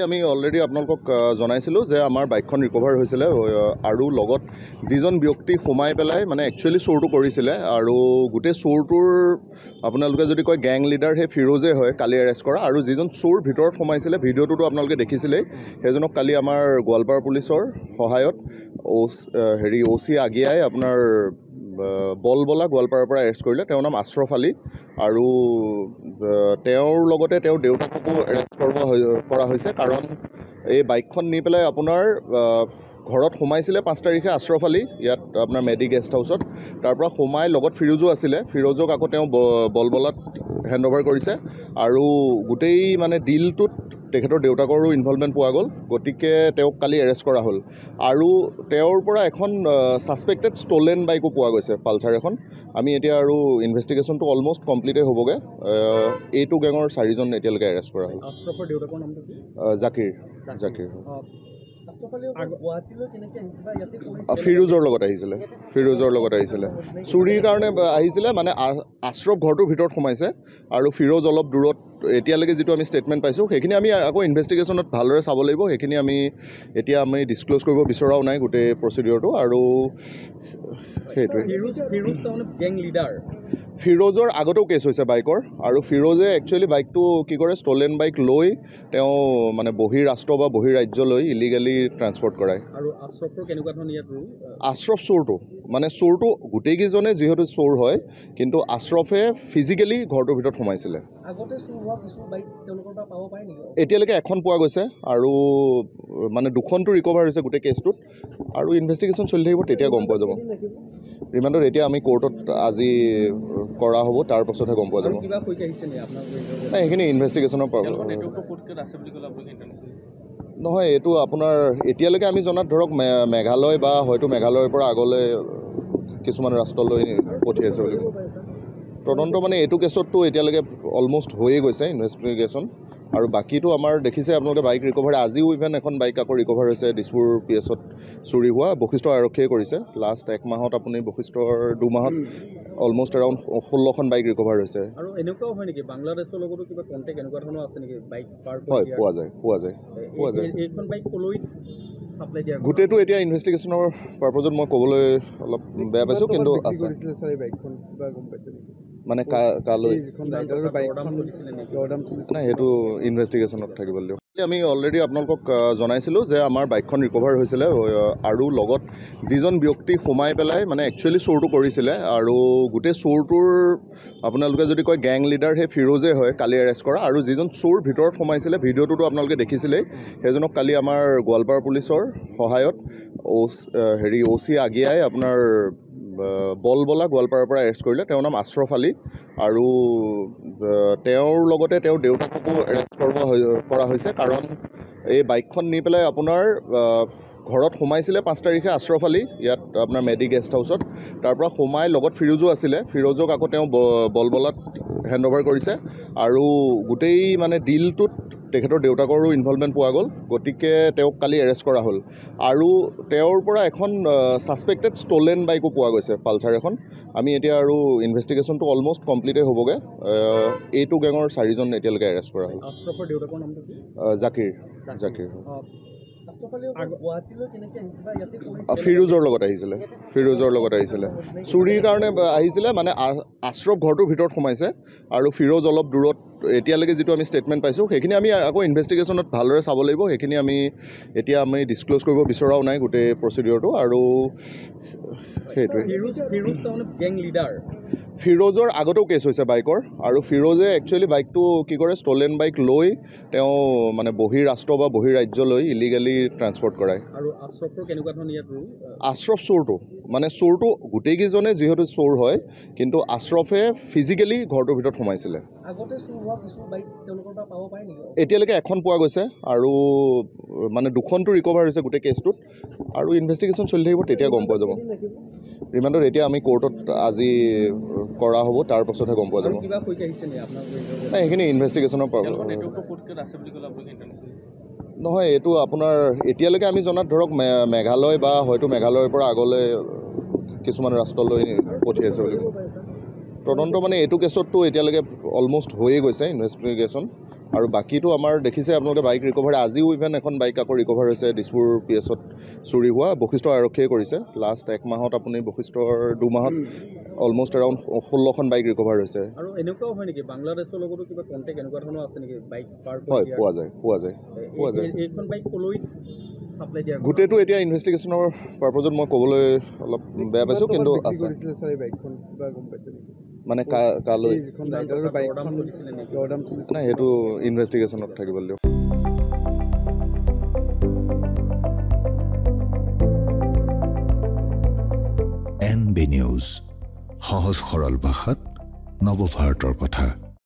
আমি অলৰেডি আপোনালোকক জনাইছিলোঁ যে আমাৰ বাইকখন ৰিকভাৰ হৈছিলে আৰু লগত যিজন ব্যক্তি সোমাই পেলাই মানে একচুৱেলি চোৰটো কৰিছিলে আৰু গোটেই চোৰটোৰ আপোনালোকে যদি কয় গেং লিডাৰ সেই ফিৰোজে হয় কালি এৰেষ্ট কৰা আৰু যিজন চোৰ ভিতৰত সোমাইছিলে ভিডিঅ'টোতো আপোনালোকে দেখিছিলেই সেইজনক কালি আমাৰ গোৱালপাৰা পুলিচৰ সহায়ত OC আগিয়াই আপোনাৰ বলবলা গোৱালপাৰাৰ পৰা এৰেষ্ট কৰিলে। তেওঁৰ নাম আশ্ৰফ আলী আৰু তেওঁৰ লগতে তেওঁৰ দেউতাককো এৰেষ্ট কৰা হৈছে কাৰণ এই বাইকখন নি পেলাই আপোনাৰ ঘৰত সোমাইছিলে 5 তাৰিখে আশ্ৰফ আলী ইয়াত আপোনাৰ মেডি গেষ্ট হাউচত। তাৰ পৰা সোমাই লগত ফিৰোজো আছিলে, ফিৰোজক আকৌ তেওঁ বলবলাত হেণ্ড অভাৰ কৰিছে আৰু গোটেই মানে ডিলটোত তেখেতৰ দেউতাকৰো ইনভলভমেণ্ট পোৱা গ'ল, গতিকে তেওঁক কালি এৰেষ্ট কৰা হ'ল। আৰু তেওঁৰ পৰা এখন ছাছপেক্টেড ষ্টলেন বাইকো পোৱা গৈছে, পালচাৰ এখন। আমি এতিয়া আৰু ইনভেষ্টিগেশ্যনটো অলমষ্ট কমপ্লিটেই হ'বগৈ। এইটো গেঙৰ 4জন এতিয়ালৈকে এৰেষ্ট কৰা হ'ল। আশ্ৰফৰ দেউতাকৰ নামটো কি? জাকিৰ। ফিৰোজৰ লগত আহিছিলে চুৰিৰ কাৰণে আহিছিলে, মানে আশ্ৰফ ঘৰটোৰ ভিতৰত সোমাইছে আৰু ফিৰোজ অলপ দূৰত। এতিয়ালৈকে যিটো আমি ষ্টেটমেণ্ট পাইছোঁ সেইখিনি আমি আকৌ ইনভেষ্টিগেশ্যনত ভালদৰে চাব লাগিব, সেইখিনি এতিয়া আমি ডিছক্ল'জ কৰিব বিচৰাও নাই গোটেই প্ৰচিডিঅ'ৰটো। আৰু সেইটোৱে ফিৰোজৰ আগতেও কেছ হৈছে বাইকৰ, আৰু ফিৰোজে একচুৱেলি বাইকটো কি কৰে, ষ্টলেন বাইক লৈ তেওঁ মানে বহিৰাষ্ট্ৰ বা বহিৰাজ্যলৈ ইলিগেলি ট্ৰান্সপৰ্ট কৰায়। আৰু আশ্ৰফৰ কেনেকুৱা ধৰণৰ ইয়াত ৰুল? আশ্ৰফ চোৰটো গোটেইকেইজনে যিহেতু চোৰ হয়, কিন্তু আশ্ৰফে ফিজিকেলি ঘৰটোৰ ভিতৰত সোমাইছিলে। এতিয়ালৈকে এখন পোৱা গৈছে আৰু মানে 2খনটো ৰিকভাৰ হৈছে গোটেই কেছটোত, আৰু ইনভেষ্টিগেশ্যন চলি থাকিব, তেতিয়া গম পোৱা যাব। ৰিমাণ্ডত এতিয়া আমি কোৰ্টত আজি কৰা হ'ব, তাৰ পাছতহে গম পোৱা যাব। নাই, সেইখিনি ইনভেষ্টিগেশ্যনৰ পৰা নহয়। এইটো আপোনাৰ এতিয়ালৈকে আমি জনাত ধৰক মেঘালয় বা হয়তো মেঘালয়ৰ পৰা আগলৈ কিছুমান ৰাষ্ট্ৰলৈ পঠিয়াইছে বুলি তদন্ত। মানে এইটো কেছততো এতিয়ালৈকে অলমষ্ট হৈয়ে গৈছে ইনভেষ্টিগেশ্যন, আৰু বাকীটো আমাৰ দেখিছে আপোনালোকে বাইক ৰিকভাৰ। আজিও ইভেন এখন বাইক আকৌ ৰিকভাৰ হৈছে দিছপুৰ PSত চুৰি হোৱা, বশিষ্ঠ আৰক্ষীয়ে কৰিছে। লাষ্ট 1 মাহত আপুনি বশিষ্ঠৰ 2 মাহত অলমষ্ট এৰাউণ্ড 16খন বাইক ৰিকভাৰ হৈছে। আৰু এনেকুৱাও হয় নেকি বাংলাদেশৰ লগতো কিবা কণ্টেক্ট এনেকুৱা ধৰণৰ আছে নেকি বাইক পাৰ? হয়, পোৱা যায়। এইখন বাইক কলৈ চাপ্লাই দিয়া? গোটেইটো এতিয়া ইনভেষ্টিগেশ্যনৰ পাৰপজত মই ক'বলৈ অলপ বেয়া পাইছোঁ, কিন্তু আছে। মানে কালৈ নাই, সেইটো ইনভেষ্টিগেশ্যনত থাকিব লাগিব। আমি অলৰেডি আপোনালোকক জনাইছিলোঁ যে আমাৰ বাইকখন ৰিকভাৰ হৈছিলে আৰু লগত যিজন ব্যক্তি সোমাই পেলাই মানে একচুৱেলি চোৰটো কৰিছিলে আৰু গোটেই চোৰটোৰ আপোনালোকে যদি কয় গেং লিডাৰ সেই ফিৰোজে হয় কালি এৰেষ্ট কৰা। আৰু যিজন চোৰ ভিতৰত সোমাইছিলে ভিডিঅ'টোতো আপোনালোকে দেখিছিলেই, সেইজনক কালি আমাৰ গোৱালপাৰা পুলিচৰ সহায়ত OC আগিয়াই আপোনাৰ বলবলা গোৱালপাৰাৰ পৰা এৰেষ্ট কৰিলে। তেওঁৰ নাম আশ্ৰফ আলী আৰু তেওঁৰ লগতে তেওঁৰ দেউতাককো এৰেষ্ট কৰা হৈছে কাৰণ এই বাইকখন নি পেলাই আপোনাৰ ঘৰত সোমাইছিলে 5 তাৰিখে আশ্ৰফ আলী ইয়াত আপোনাৰ মেডি গেষ্ট হাউচত। তাৰ পৰা সোমাই লগত ফিৰোজো আছিলে, ফিৰোজক আকৌ তেওঁ বলবলাত হেণ্ড অভাৰ কৰিছে আৰু গোটেই মানে ডিলটোত তেখেতৰ দেউতাকৰো ইনভলভমেণ্ট পোৱা গ'ল, গতিকে তেওঁক কালি এৰেষ্ট কৰা হ'ল। আৰু তেওঁৰ পৰা এখন ছাছপেক্টেড ষ্টলেন বাইকো পোৱা গৈছে, পালচাৰ এখন। আমি এতিয়া আৰু ইনভেষ্টিগেশ্যনটো অলমষ্ট কমপ্লিটেই হ'বগৈ। এইটো গেঙৰ 4জন এতিয়ালৈকে এৰেষ্ট কৰা হ'ল। আশ্ৰফৰ দেউতাকৰ নামটো কি? জাকিৰ। ফিৰোজৰ লগত আহিছিলে চুৰিৰ কাৰণে আহিছিলে, মানে আশ্ৰফ ঘৰটোৰ ভিতৰত সোমাইছে আৰু ফিৰোজ অলপ দূৰত। এতিয়ালৈকে যিটো আমি ষ্টেটমেণ্ট পাইছোঁ সেইখিনি আমি আকৌ ইনভেষ্টিগেশ্যনত ভালদৰে চাব লাগিব, সেইখিনি এতিয়া আমি ডিছক্ল'জ কৰিব বিচৰাও নাই গোটেই প্ৰচিডিঅ'ৰটো। আৰু সেইটোৱে ফিৰোজৰ আগতেও কেছ হৈছে বাইকৰ, আৰু ফিৰোজে একচুৱেলি বাইকটো কি কৰে, ষ্টলেন বাইক লৈ তেওঁ মানে বহিৰাষ্ট্ৰ বা বহিৰাজ্যলৈ ইলিগেলি ট্ৰান্সপৰ্ট কৰায়। আৰু আশ্ৰফৰ কেনেকুৱা ধৰণৰ ইয়াত ৰুল? আশ্ৰফ চোৰটো গোটেইকেইজনে যিহেতু চোৰ হয়, কিন্তু আশ্ৰফে ফিজিকেলি ঘৰটোৰ ভিতৰত সোমাইছিলে। এতিয়ালৈকে এখন পোৱা গৈছে আৰু মানে 2খনটো ৰিকভাৰ হৈছে গোটেই কেছটোত, আৰু ইনভেষ্টিগেশ্যন চলি থাকিব, তেতিয়া গম পোৱা যাব। ৰিমাণ্ডত এতিয়া আমি কোৰ্টত আজি কৰা হ'ব, তাৰ পাছতহে গম পোৱা যাব। নাই, সেইখিনি ইনভেষ্টিগেশ্যনৰ পৰা নহয়। এইটো আপোনাৰ এতিয়ালৈকে আমি জনাত ধৰক মেঘালয় বা হয়তো মেঘালয়ৰ পৰা আগলৈ কিছুমান ৰাষ্ট্ৰলৈ পঠিয়াইছে বুলি তদন্ত। মানে এইটো কেছততো এতিয়ালৈকে অলমষ্ট হৈয়ে গৈছে ইনভেষ্টিগেশ্যন, আৰু বাকীটো আমাৰ দেখিছে আপোনালোকে বাইক ৰিকভাৰ আজিও ইভেন এখন বাইক আকৌ ৰিকভাৰ হৈছে দিছপুৰ PSত চুৰি হোৱা বশিষ্ঠ আৰক্ষীয়ে কৰিছে লাষ্ট 1 মাহত আপুনি বশিষ্ঠৰ 2 মাহত অলমষ্ট এৰাউণ্ড 16খন বাইক ৰিকভাৰ হৈছে আৰু এনেকুৱাও হয় নেকি বাংলাদেশৰ লগতো কিবা কণ্টেক্ট এনেকুৱা ধৰণৰ আছে নেকি বাইক পাৰ হয় পোৱা যায় এইখন বাইক কলৈ ছাপ্লাই দিয়া গোটেইটো এতিয়া ইনভেষ্টিগেশ্যনৰ পাৰপজত মই ক'বলৈ অলপ বেয়া পাইছোঁ কিন্তু আছে মানে কালৈ নাই সেইটো ইনভেষ্টিগেশ্যনত থাকিব দিয়ক NB নিউজ সহজ সৰল ভাষাত নৱভাৰতৰ কথা